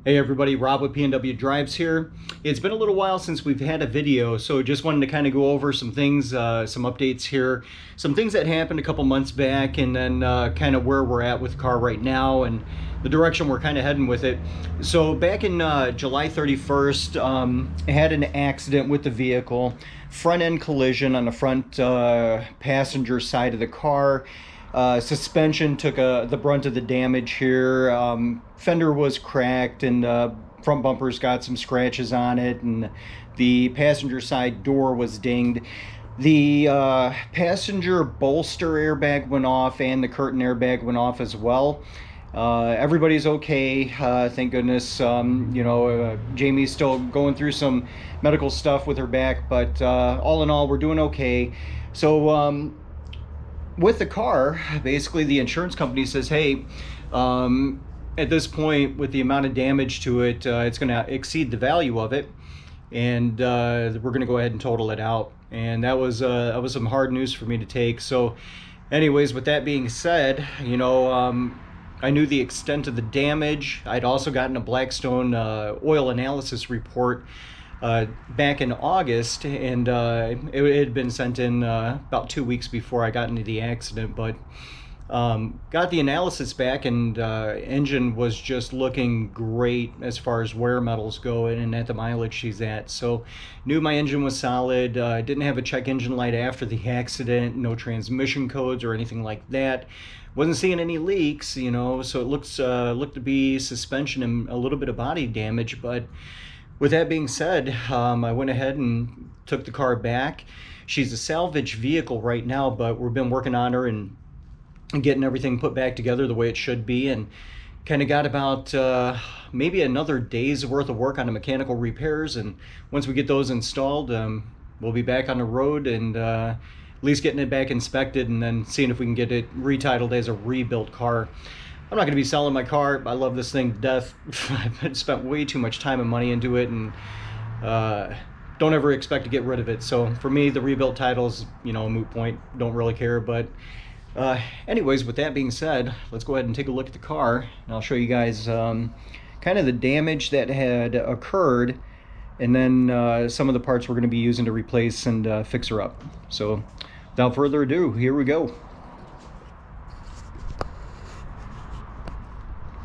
Hey everybody, Rob with P&W Drives here. It's been a little while since we've had a video, so just wanted to kind of go over some things, some updates here, some things that happened a couple months back, and then kind of where we're at with the car right now and the direction we're kind of heading with it. So back in July 31st, I had an accident with the vehicle, front end collision on the front passenger side of the car. Suspension took the brunt of the damage here. Fender was cracked and front bumper's got some scratches on it, and the passenger side door was dinged. The passenger bolster airbag went off and the curtain airbag went off as well. Everybody's okay, thank goodness. Jamie's still going through some medical stuff with her back, but all in all, we're doing okay. So with the car, basically the insurance company says, hey, at this point, with the amount of damage to it, it's going to exceed the value of it, and we're going to go ahead and total it out. And that was some hard news for me to take. So anyways, with that being said, I knew the extent of the damage. I'd also gotten a Blackstone oil analysis report back in August, and it had been sent in about 2 weeks before I got into the accident, but got the analysis back, and engine was just looking great as far as wear metals go and at the mileage she's at. So knew my engine was solid. Didn't have a check engine light after the accident, no transmission codes or anything like that. Wasn't seeing any leaks, so it looked to be suspension and a little bit of body damage. But with that being said, I went ahead and took the car back. She's a salvage vehicle right now, but we've been working on her and getting everything put back together the way it should be, and kind of got about maybe another day's worth of work on the mechanical repairs. And once we get those installed, we'll be back on the road and at least getting it back inspected and then seeing if we can get it retitled as a rebuilt car. I'm not going to be selling my car. I love this thing to death. I've spent way too much time and money into it, and don't ever expect to get rid of it. So for me, the rebuilt title's a moot point. Don't really care. But anyways, with that being said, let's go ahead and take a look at the car, and I'll show you guys kind of the damage that had occurred, and then some of the parts we're going to be using to replace and fix her up. So without further ado, here we go.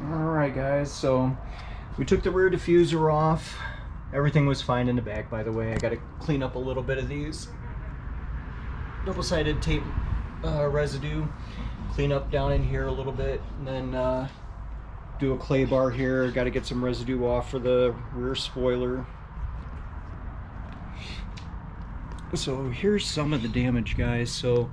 Alright guys, so we took the rear diffuser off. Everything was fine in the back, by the way. I got to clean up a little bit of these double-sided tape residue, clean up down in here a little bit, and then do a clay bar here. Got to get some residue off for the rear spoiler. So here's some of the damage, guys. So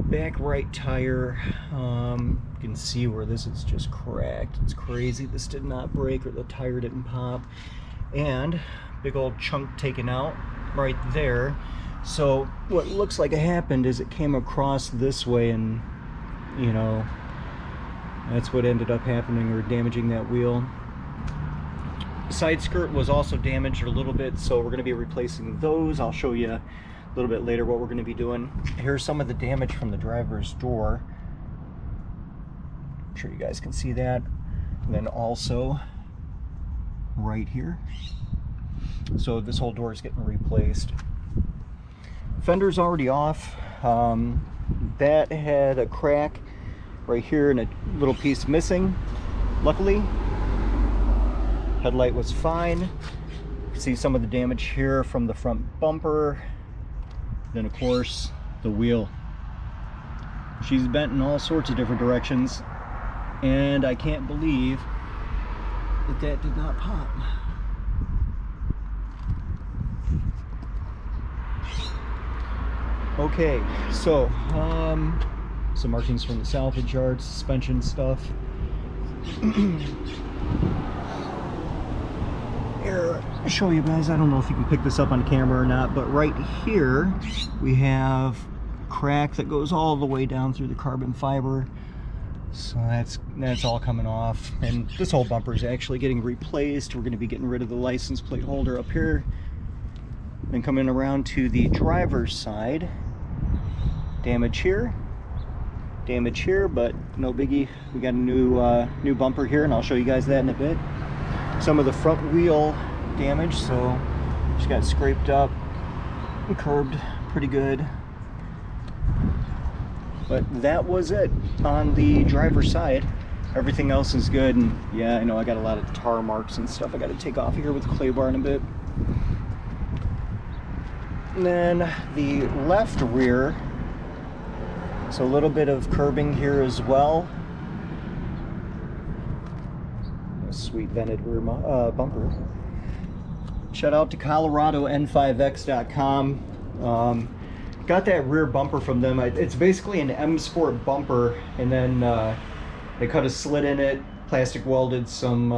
back right tire, you can see where this is just cracked. It's crazy. This did not break, or the tire didn't pop. And big old chunk taken out right there. So what looks like it happened is it came across this way, and that's what ended up happening, or damaging that wheel. The side skirt was also damaged a little bit, so we're going to be replacing those. I'll show you a little bit later what we're going to be doing. Here's some of the damage from the driver's door. I'm sure you guys can see that. And then also right here. So this whole door is getting replaced. Fender's already off. That had a crack right here and a little piece missing. Luckily, headlight was fine. You can see some of the damage here from the front bumper. Then of course the wheel. She's bent in all sorts of different directions, and I can't believe that did not pop. Okay, so some markings from the salvage yard, suspension stuff. Here, I'll show you guys. I don't know if you can pick this up on camera or not, but right here we have a crack that goes all the way down through the carbon fiber. So that's all coming off, and this whole bumper is actually getting replaced. We're going to be getting rid of the license plate holder up here, then coming around to the driver's side. Damage here, but no biggie. We got a new bumper here, and I'll show you guys that in a bit. some of the front wheel damage, so just got scraped up and curbed pretty good. But that was it on the driver's side. Everything else is good, and yeah, I know I got a lot of tar marks and stuff I got to take off here with the clay bar in a bit. And then the left rear, so a little bit of curbing here as well. A sweet vented rear bumper. Shout out to Colorado N5X.com. Got that rear bumper from them. It's basically an M Sport bumper, and then they cut a slit in it, plastic welded some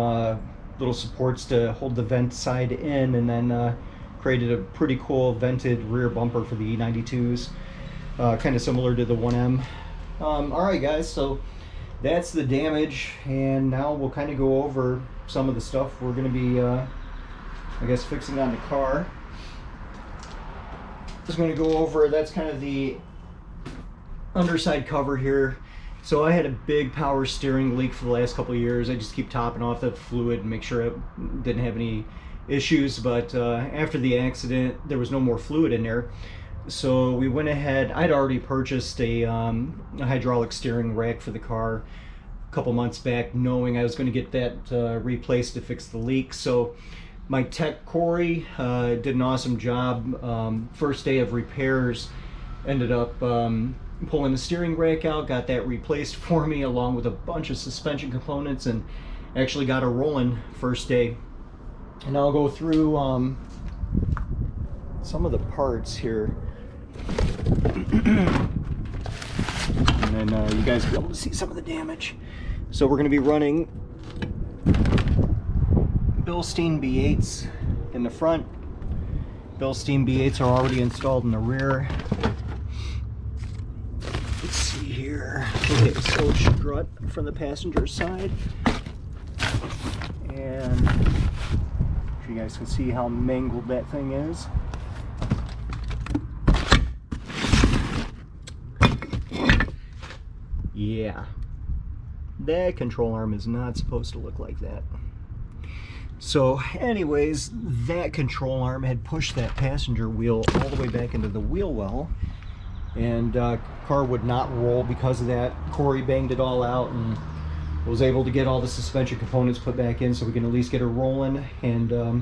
little supports to hold the vent side in, and then created a pretty cool vented rear bumper for the E92s, kind of similar to the 1M. Alright guys, so that's the damage, and now we'll kind of go over some of the stuff we're going to be, I guess, fixing on the car. Just going to go over, that's kind of the underside cover here. So I had a big power steering leak for the last couple of years. I just keep topping off the fluid and make sure it didn't have any issues, but after the accident there was no more fluid in there, so we went ahead. I'd already purchased a hydraulic steering rack for the car a couple months back, knowing I was going to get that replaced to fix the leak. So my tech Corey did an awesome job. First day of repairs, ended up pulling the steering rack out, got that replaced for me along with a bunch of suspension components, and actually got a rolling first day. And I'll go through some of the parts here, and then you guys will be able to see some of the damage. So we're going to be running Bilstein B8s in the front. Bilstein B8s are already installed in the rear. Let's see here. Okay, so strut from the passenger side, and you guys can see how mangled that thing is. Yeah, that control arm is not supposed to look like that. So anyways, that control arm had pushed that passenger wheel all the way back into the wheel well, and car would not roll because of that. Corey banged it all out and was able to get all the suspension components put back in so we can at least get her rolling. And I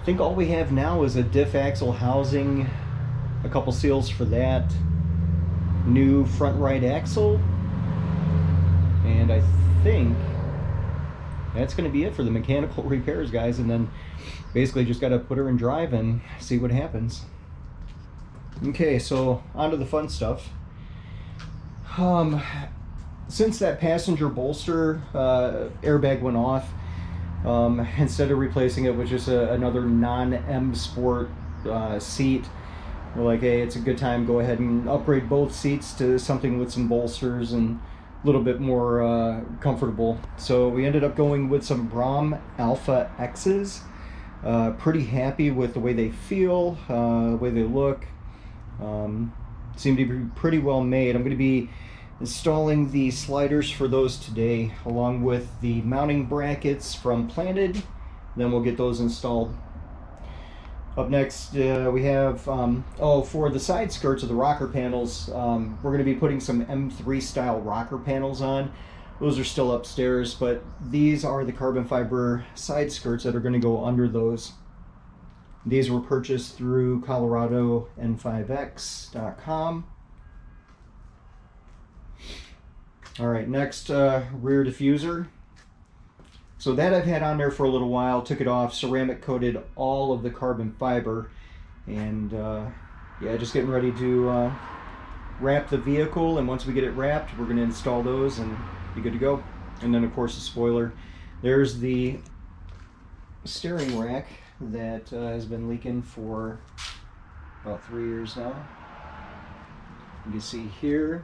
think all we have now is a diff axle housing, a couple seals for that, new front right axle, and I think that's going to be it for the mechanical repairs, guys. And then basically just got to put her in drive and see what happens. Okay, so on to the fun stuff. Since that passenger bolster airbag went off, instead of replacing it with just another non-M Sport seat, we're like, hey, it's a good time, go ahead and upgrade both seats to something with some bolsters and a little bit more comfortable. So we ended up going with some Brom Alpha X's. Pretty happy with the way they feel, the way they look. Seem to be pretty well made. I'm going to be installing the sliders for those today, along with the mounting brackets from Planted. Then we'll get those installed. Up next, we have, for the side skirts of the rocker panels, we're going to be putting some M3 style rocker panels on. Those are still upstairs, but these are the carbon fiber side skirts that are going to go under those. These were purchased through Colorado N5X.com. Alright, next, rear diffuser. So that I've had on there for a little while, took it off, ceramic coated all of the carbon fiber, and yeah, just getting ready to wrap the vehicle, and once we get it wrapped, we're going to install those and be good to go. And then of course the spoiler. There's the steering rack that has been leaking for about 3 years now. You can see here,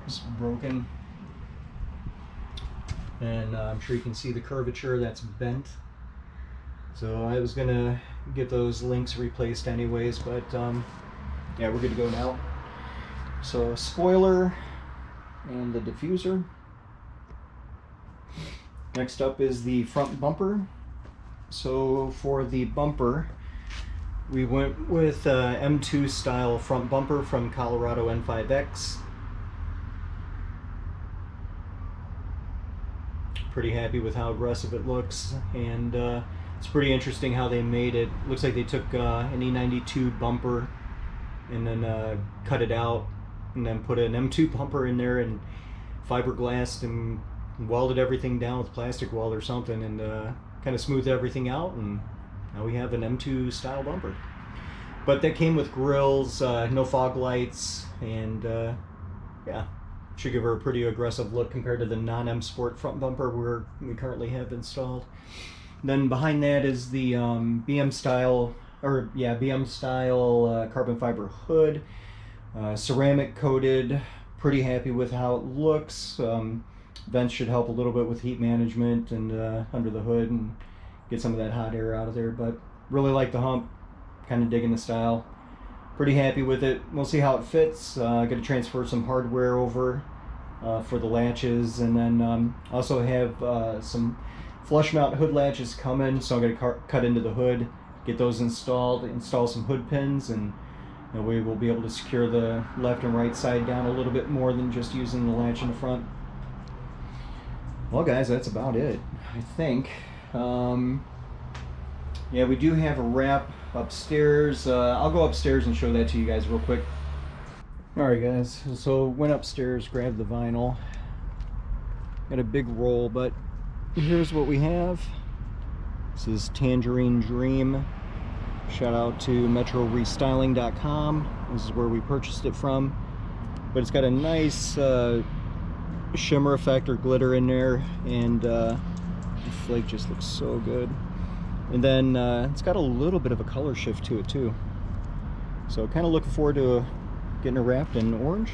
it's broken, and I'm sure you can see the curvature that's bent. So I was gonna get those links replaced anyways, but yeah, we're good to go now. So spoiler and the diffuser. Next up is the front bumper. So for the bumper, we went with M2 style front bumper from Colorado N5X. Pretty happy with how aggressive it looks, and it's pretty interesting how they made it. Looks like they took an E92 bumper and then cut it out and then put an M2 bumper in there and fiberglassed and welded everything down with plastic weld or something, and kind of smoothed everything out, and now we have an M2 style bumper. But that came with grills, no fog lights, and yeah, should give her a pretty aggressive look compared to the non-M Sport front bumper we currently have installed. Then behind that is the BM style carbon fiber hood, ceramic coated. Pretty happy with how it looks. Vents should help a little bit with heat management and under the hood and get some of that hot air out of there, but really like the hump, kind of digging the style. Pretty happy with it. We'll see how it fits. Got to transfer some hardware over for the latches, and then also have some flush mount hood latches coming, so I'm going to cut into the hood, get those installed, install some hood pins, and that way we'll be able to secure the left and right side down a little bit more than just using the latch in the front. Well guys, that's about it, I think. Yeah, we do have a wrap upstairs. I'll go upstairs and show that to you guys real quick. Alright guys, so went upstairs, grabbed the vinyl. Got a big roll, but here's what we have. This is Tangerine Dream. Shout out to metrorestyling.com. This is where we purchased it from. But it's got a nice shimmer effect or glitter in there, and the flake just looks so good. And then it's got a little bit of a color shift to it too. So kind of looking forward to getting it wrapped in orange.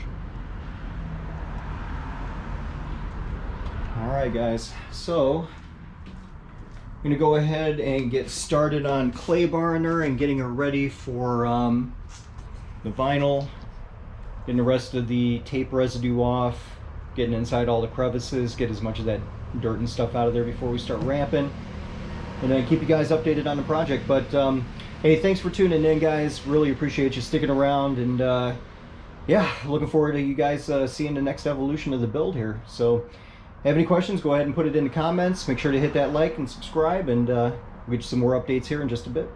Alright guys, so I'm going to go ahead and get started on clay barring her and getting her ready for the vinyl, getting the rest of the tape residue off, getting inside all the crevices, get as much of that dirt and stuff out of there before we start wrapping, and then keep you guys updated on the project. But hey, thanks for tuning in guys, really appreciate you sticking around, and yeah, looking forward to you guys seeing the next evolution of the build here. So have any questions, go ahead and put it in the comments. Make sure to hit that like and subscribe, and we'll get you some more updates here in just a bit.